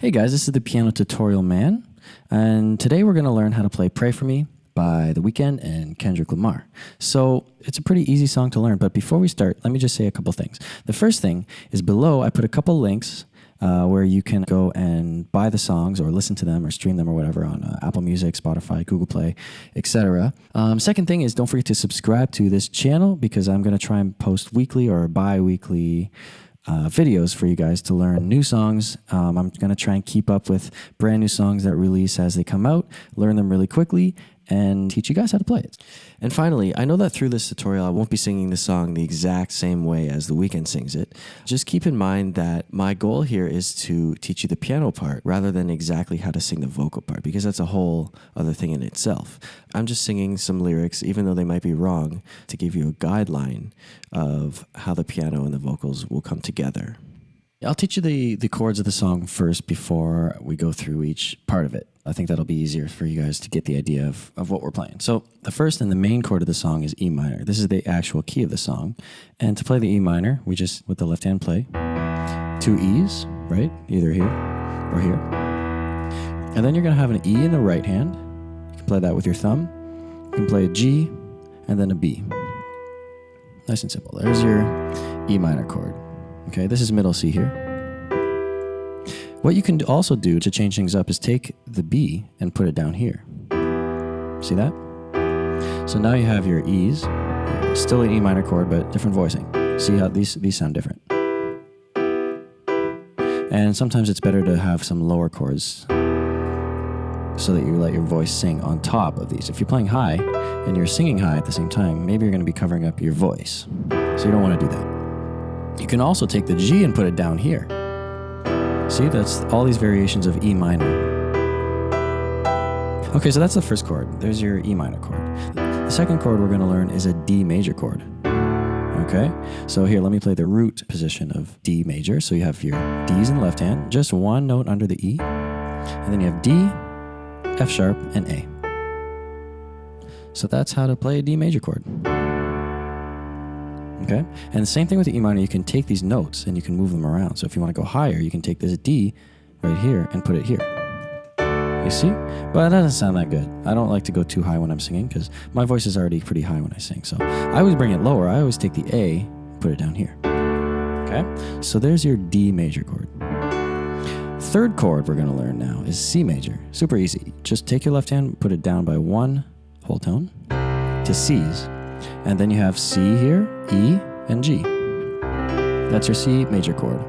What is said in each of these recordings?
Hey guys, this is the Piano Tutorial Man, and today we're going to learn how to play Pray For Me by Weeknd and Kendrick Lamar. So it's a pretty easy song to learn, but before we start, let me just say a couple things. The first thing is below I put a couple links where you can go and buy the songs or listen to them or stream them or whatever on Apple Music, Spotify, Google Play, etc. Second thing is don't forget to subscribe to this channel because I'm going to try and post weekly or bi-weekly videos for you guys to learn new songs. I'm going to try and keep up with brand new songs that release as they come out, learn them really quickly, and teach you guys how to play it. And finally, I know that through this tutorial I won't be singing the song the exact same way as Weeknd sings it. Just keep in mind that my goal here is to teach you the piano part rather than exactly how to sing the vocal part, because that's a whole other thing in itself. I'm just singing some lyrics, even though they might be wrong, to give you a guideline of how the piano and the vocals will come together. I'll teach you the chords of the song first before we go through each part of it. I think that'll be easier for you guys to get the idea of what we're playing. So the first and the main chord of the song is E minor. This is the actual key of the song. And to play the E minor, we just, with the left hand, play 2 E's, right? Either here or here. And then you're going to have an E in the right hand. You can play that with your thumb. You can play a G and then a B. Nice and simple. There's your E minor chord. Okay, this is middle C here. What you can also do to change things up is take the B and put it down here. See that? So now you have your E's, still an E minor chord, but different voicing. See how these sound different. And sometimes it's better to have some lower chords so that you let your voice sing on top of these. If you're playing high and you're singing high at the same time, maybe you're going to be covering up your voice. So you don't want to do that. You can also take the G and put it down here. See, that's all these variations of E minor. Okay, so that's the first chord. There's your E minor chord. The second chord we're going to learn is a D major chord. Okay, so here, let me play the root position of D major. So you have your D's in the left hand, just one note under the E, and then you have D, F sharp, and A. So that's how to play a D major chord. Okay, and the same thing with the E minor, you can take these notes and you can move them around. So if you want to go higher, you can take this D right here and put it here. You see? But it doesn't sound that good. I don't like to go too high when I'm singing because my voice is already pretty high when I sing. So I always bring it lower. I always take the A and put it down here. Okay, so there's your D major chord. Third chord we're going to learn now is C major. Super easy. Just take your left hand, put it down by one whole tone to C's. And then you have C here, E, and G. That's your C major chord.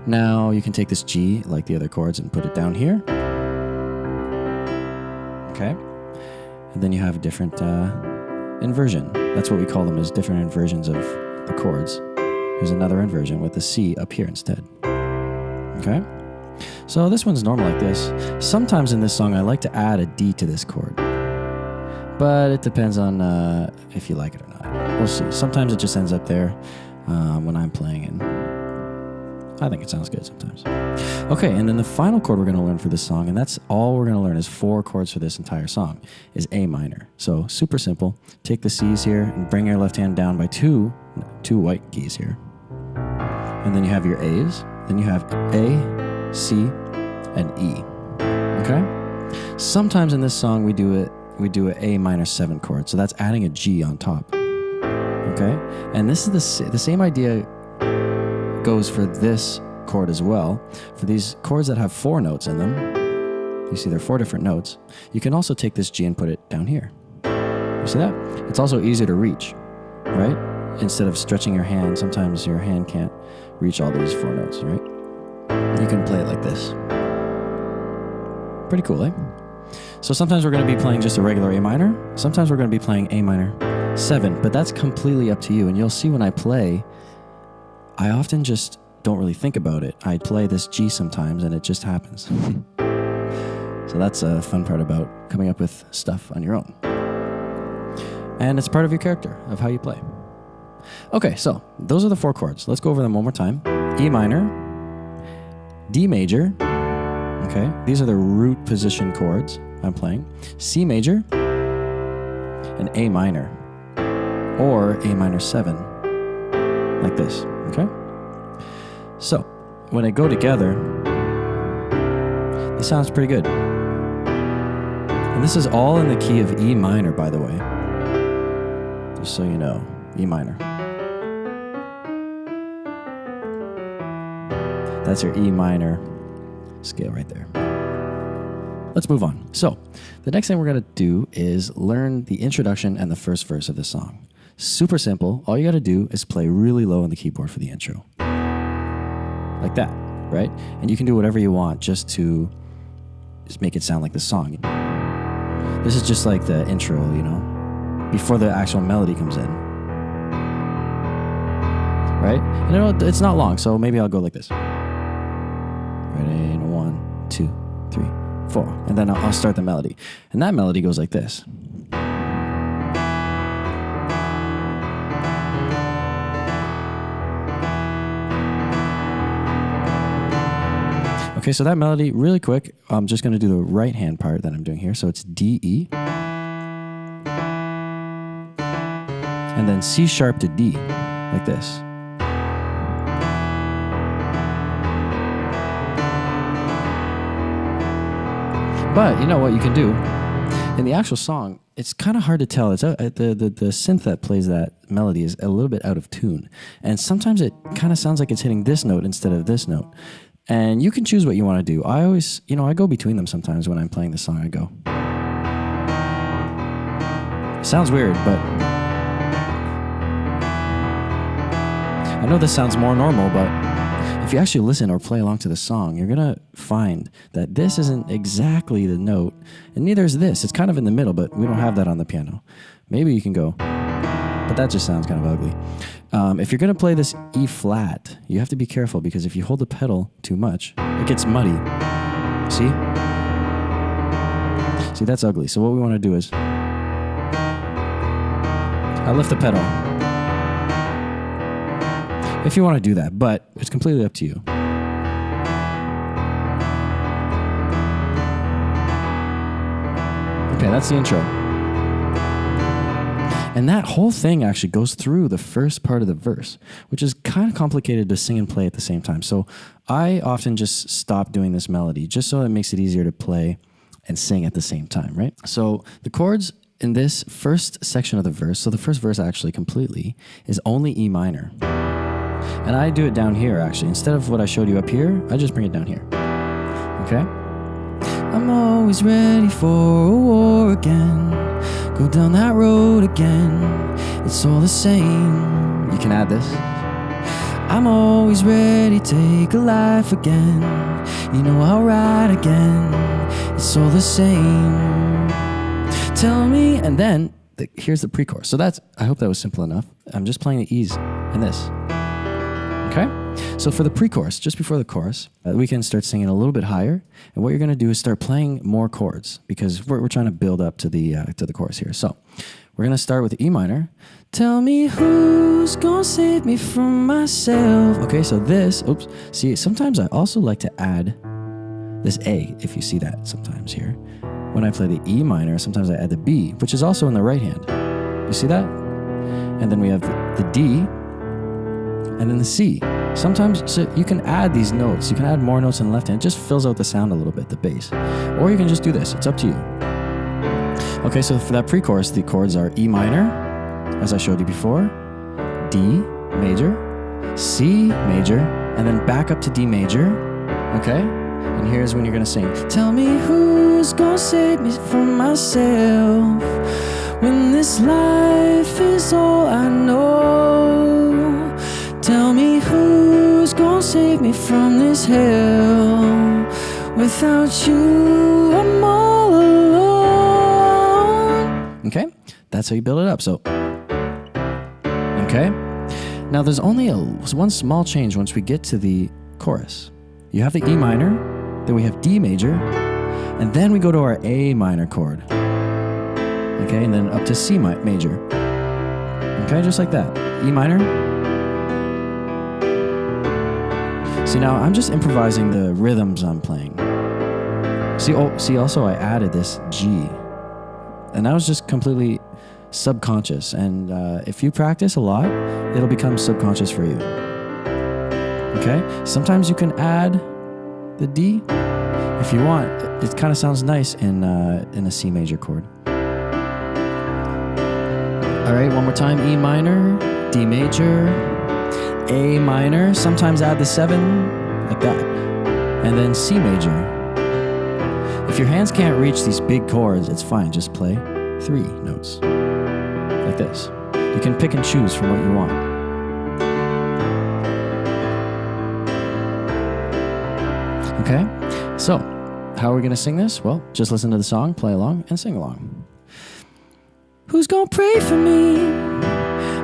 Now you can take this G, like the other chords, and put it down here. Okay? And then you have a different inversion. That's what we call them, is different inversions of the chords. Here's another inversion with the C up here instead. Okay? So this one's normal like this. Sometimes in this song I like to add a D to this chord. But it depends on if you like it or not. We'll see. Sometimes it just ends up there when I'm playing, and I think it sounds good sometimes. Okay, and then the final chord we're going to learn for this song, and that's all we're going to learn is 4 chords for this entire song, is A minor. So super simple. Take the C's here and bring your left hand down by two white keys here. And then you have your A's. Then you have A, C, and E. Okay? Sometimes in this song we do an A minor 7 chord, so that's adding a G on top. Okay, and this is the same idea goes for this chord as well. For these chords that have 4 notes in them, you see there are 4 different notes. You can also take this G and put it down here. You see that? It's also easier to reach, right? Instead of stretching your hand, sometimes your hand can't reach all these 4 notes, right? You can play it like this. Pretty cool, eh? So sometimes we're going to be playing just a regular A minor. Sometimes we're going to be playing A minor 7, but that's completely up to you. And you'll see when I play, I often just don't really think about it. I play this G sometimes and it just happens. So that's a fun part about coming up with stuff on your own. And it's part of your character, of how you play. Okay, so those are the 4 chords. Let's go over them one more time. E minor, D major. Okay, these are the root position chords I'm playing. C major and A minor, or A minor 7, like this, okay? So when they go together, This sounds pretty good. And this is all in the key of E minor, by the way. Just so you know, E minor. That's your E minor scale right there. Let's move on. So, the next thing we're going to do is learn the introduction and the first verse of the song. Super simple. All you got to do is play really low on the keyboard for the intro. Like that, right? And you can do whatever you want just to make it sound like the song. This is just like the intro, you know, before the actual melody comes in. Right? And you know, it's not long, so maybe I'll go like this. Ready? 1, 2, 3, 4. And then I'll start the melody. And that melody goes like this. Okay, so that melody, really quick, I'm just going to do the right hand part that I'm doing here. So it's D, E. And then C sharp to D, like this. But you know what you can do? In the actual song, it's kind of hard to tell. It's the synth that plays that melody is a little bit out of tune. And sometimes it kind of sounds like it's hitting this note instead of this note. And you can choose what you want to do. I always, you know, I go between them sometimes when I'm playing the song. I go. Sounds weird, but I know this sounds more normal, but if you actually listen or play along to the song, you're going to find that this isn't exactly the note, and neither is this. It's kind of in the middle, but we don't have that on the piano. Maybe you can go, but that just sounds kind of ugly. If you're going to play this E flat, you have to be careful because if you hold the pedal too much, it gets muddy. See? See, that's ugly. So what we want to do is I lift the pedal. If you want to do that, but it's completely up to you. Okay, that's the intro. And that whole thing actually goes through the first part of the verse, which is kind of complicated to sing and play at the same time. So I often just stop doing this melody just so it makes it easier to play and sing at the same time, right? So the chords in this first section of the verse, so the first verse actually completely, is only E minor. And I do it down here actually. Instead of what I showed you up here, I just bring it down here. Okay? I'm always ready for a war again. Go down that road again. It's all the same. You can add this. I'm always ready to take a life again. You know I'll ride again. It's all the same. Tell me, and then here's the pre-chorus. So that's, I hope that was simple enough. I'm just playing the E's and this. Okay? So for the pre-chorus, just before the chorus, Weeknd starts singing a little bit higher, and what you're going to do is start playing more chords because we're trying to build up to the chorus here. So we're going to start with E minor. Tell me who's going to save me from myself. Okay, so this, oops, see, sometimes I also like to add this A, if you see that sometimes here. When I play the E minor, sometimes I add the B, which is also in the right hand. You see that? And then we have the D, and then the C. Sometimes so you can add these notes. You can add more notes in the left hand. It just fills out the sound a little bit, the bass. Or you can just do this. It's up to you. Okay, so for that pre-chorus, the chords are E minor, as I showed you before, D major, C major, and then back up to D major. Okay? And here's when you're going to sing. Tell me who's going to save me from myself when this life is all I know. Tell me who's gonna save me from this hell. Without you, I'm all alone. Okay, that's how you build it up. So, okay. Now there's only one small change once we get to the chorus. You have the E minor, then we have D major, and then we go to our A minor chord. Okay, and then up to C major. Okay, just like that. E minor. See, now I'm just improvising the rhythms I'm playing. See, also I added this G. And that was just completely subconscious. And if you practice a lot, it'll become subconscious for you. Okay? Sometimes you can add the D. If you want, it kind of sounds nice in a C major chord. All right, one more time. E minor, D major, A minor. Sometimes add the 7, like that. And then C major. If your hands can't reach these big chords, it's fine. Just play 3 notes, like this. You can pick and choose from what you want. Okay, so how are we gonna sing this? Well, just listen to the song, play along, and sing along. Who's gonna pray for me?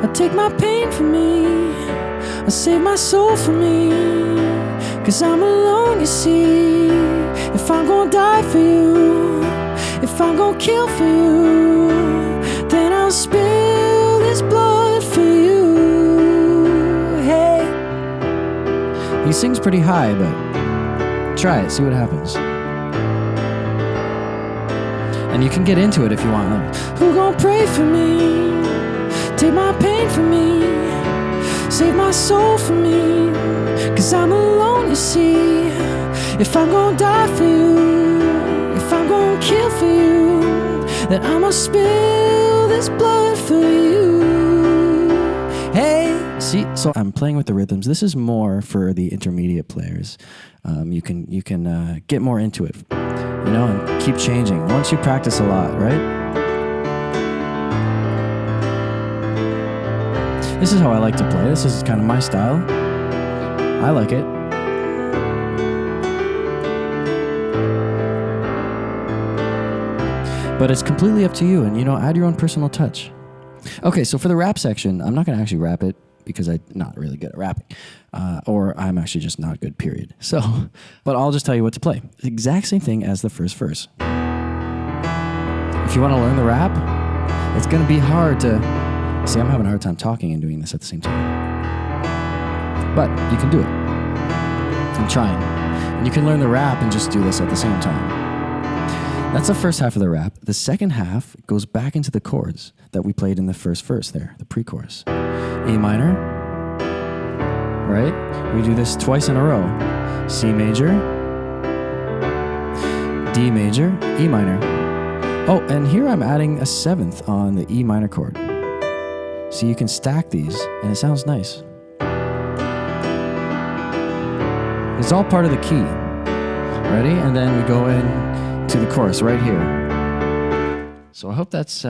I'll take my pain for me. I'll save my soul for me. 'Cause I'm alone, you see. If I'm gonna die for you, if I'm gonna kill for you, then I'll spill this blood for you. Hey. He sings pretty high, but try it, see what happens. And you can get into it if you want. Who gon' pray for me? Take my pain for me. Save my soul for me. 'Cause I'm alone, you see. If I'm gon' die for you, if I'm gon' kill for you, then I'ma spill this blood for you. Hey. See, so I'm playing with the rhythms. This is more for the intermediate players. You can get more into it, you know, and keep changing once you practice a lot, right? This is how I like to play. This is kind of my style. I like it. But it's completely up to you, and, you know, add your own personal touch. Okay, so for the rap section, I'm not going to actually rap it because I'm not really good at rapping, or I'm actually just not good, period. So, but I'll just tell you what to play. The exact same thing as the first verse. If you want to learn the rap, it's going to be hard to... See, I'm having a hard time talking and doing this at the same time. But you can do it. I'm trying. And you can learn the rap and just do this at the same time. That's the first half of the rap. The second half goes back into the chords that we played in the first verse there, the pre-chorus. E minor, right? We do this twice in a row. C major, D major, E minor. Oh, and here I'm adding a 7th on the E minor chord. So you can stack these, and it sounds nice. It's all part of the key. Ready? And then we go in to the chorus right here. So I hope that's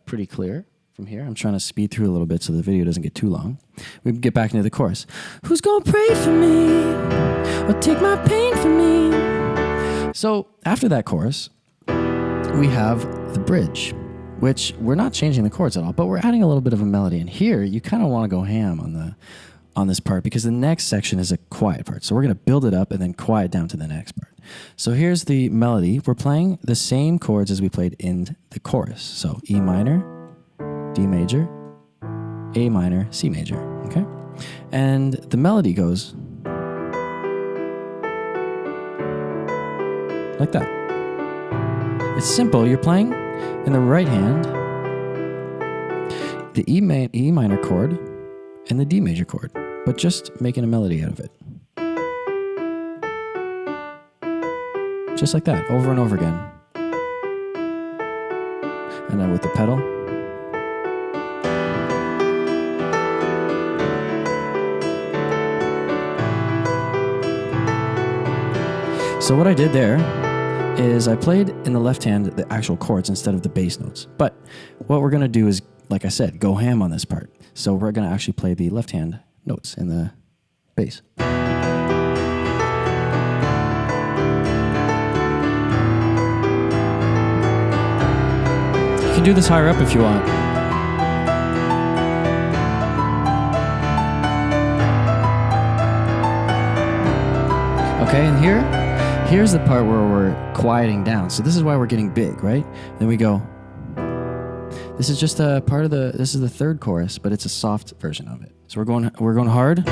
pretty clear from here. I'm trying to speed through a little bit so the video doesn't get too long. We get back into the chorus. Who's gonna pray for me or take my pain for me? So after that chorus, we have the bridge, which we're not changing the chords at all, but we're adding a little bit of a melody. And here, you kind of want to go ham on this part because the next section is a quiet part. So we're going to build it up and then quiet down to the next part. So here's the melody. We're playing the same chords as we played in the chorus. So E minor, D major, A minor, C major, okay? And the melody goes like that. It's simple. You're playing in the right hand the E minor chord and the D major chord, but just making a melody out of it. Just like that, over and over again. And then with the pedal. So what I did there is I played in the left hand the actual chords instead of the bass notes. But what we're going to do is, like I said, go ham on this part. So we're going to actually play the left hand notes in the bass. You can do this higher up if you want. Okay, and here's the part where we're quieting down. So this is why we're getting big, right? Then we go. This is just a part of this is the third chorus, but it's a soft version of it. So we're going hard.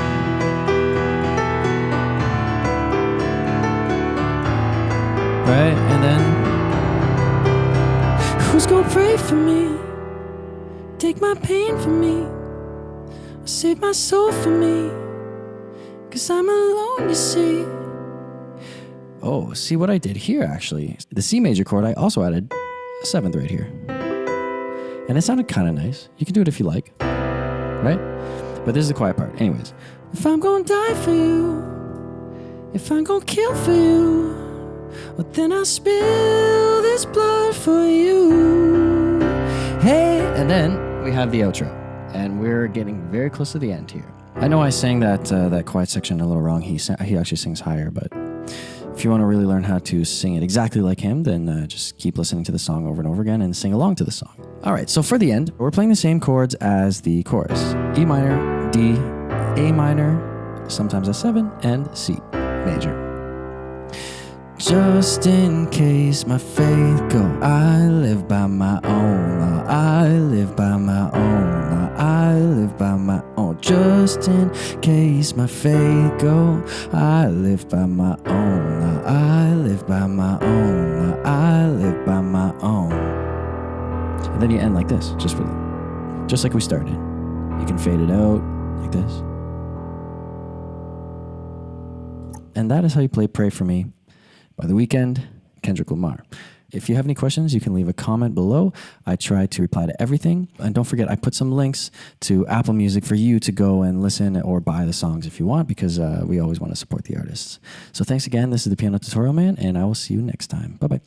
Right? And then who's gonna pray for me? Take my pain for me. Save my soul for me. 'Cause I'm alone, you see. Oh, see what I did here, actually. The C major chord, I also added a 7th right here. And it sounded kind of nice. You can do it if you like, right? But this is the quiet part. Anyways. If I'm gonna die for you, if I'm gonna kill for you, well, then I'll spill this blood for you. Hey! And then we have the outro. And we're getting very close to the end here. I know I sang that quiet section a little wrong. He actually sings higher, but if you want to really learn how to sing it exactly like him, then just keep listening to the song over and over again and sing along to the song. All right, so for the end, we're playing the same chords as the chorus. E minor, D, A minor, sometimes a 7, and C major. Just in case my faith go, I live by my own law. I live by my own law. I live by my own. Just in case my faith go, I live by my own law. I live by my own law. I live by my own. And then you end like this, just like we started. You can fade it out like this. And that is how you play Pray For Me by The Weeknd, Kendrick Lamar. If you have any questions, you can leave a comment below. I try to reply to everything. And don't forget, I put some links to Apple Music for you to go and listen or buy the songs if you want, because we always want to support the artists. So thanks again. This is The Piano Tutorial Man, and I will see you next time. Bye-bye.